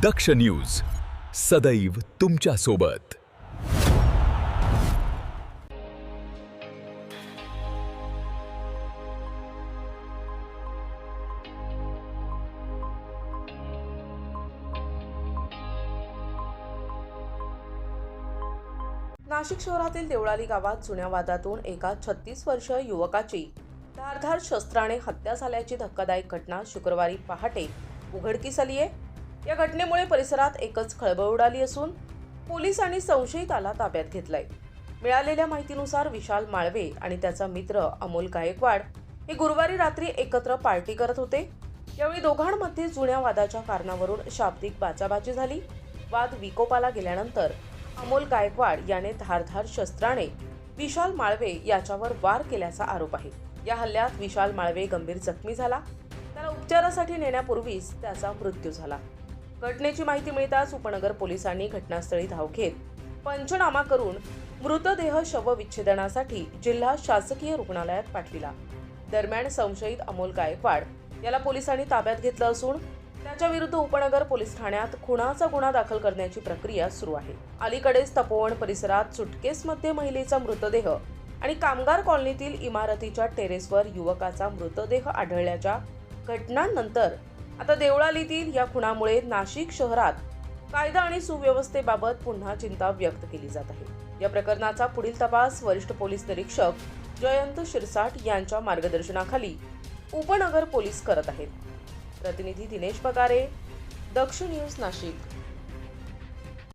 दक्ष news सदैव तुमच्या सोबत। नाशिक शहरातील देवळाली गावात जुन्या वादातून एका 36 वर्षीय युवकाची धारदार शस्त्राने हत्या झाल्याची धक्कादायक घटना शुक्रवारी पहाटे उघडकीस आली आहे। या घटनेमुळे परिसरात एकच खळबळ उडाली असून पोलिसांनी संशयिताला ताब्यात घेतलाय। मिळालेल्या माहितीनुसार विशाल माळवे आणि त्याचा मित्र अमोल गायकवाड हे गुरुवारी रात्री एकत्र पार्टी करत होते। यावेळी दोघांमध्ये जुन्या वादाच्या कारणावरून शाब्दिक बाचाबाची झाली। वाद विकोपाला गेल्यानंतर अमोल गायकवाड याने धारदार शस्त्राने विशाल माळवे याच्यावर वार केल्याचा आरोप आहे। या हल्ल्यात विशाल माळवे गंभीर जखमी झाला। त्याला उपचारासाठी नेण्यापूर्वीच त्याचा मृत्यू झाला। घटनेची माहिती मिळताच उपनगर पोलिसांनी घटनास्थळी धाव घेत पंचनामा करून मृतदेह शवविच्छेदनासाठी जिल्हा शासकीय रुग्णालयात पाठविला। दरम्यान संशयित अमोल गायकवाड याला पोलिसांनी ताब्यात घेतलं असून त्याच्या विरुद्ध उपनगर पोलीस ठाण्यात खुनाचा गुन्हा दाखल करण्याची प्रक्रिया सुरू आहे। अलीकडेच तपोवन परिसरात सुटकेसमध्ये महिलेचा मृतदेह आणि कामगार कॉलनीतील इमारतीच्या टेरेसवर युवकाचा मृतदेह आढळल्याच्या घटनांनंतर आता देवळालीतील या खुनामुळे नाशिक शहरात कायदा आणि सुव्यवस्थेबाबत पुन्हा चिंता व्यक्त केली जात आहे। या प्रकरणाचा पुढील तपास वरिष्ठ पोलीस निरीक्षक जयंत शिरसाट यांच्या मार्गदर्शनाखाली उपनगर पोलीस करत आहेत। प्रतिनिधी दिनेश पगारे, दक्ष न्यूज नाशिक।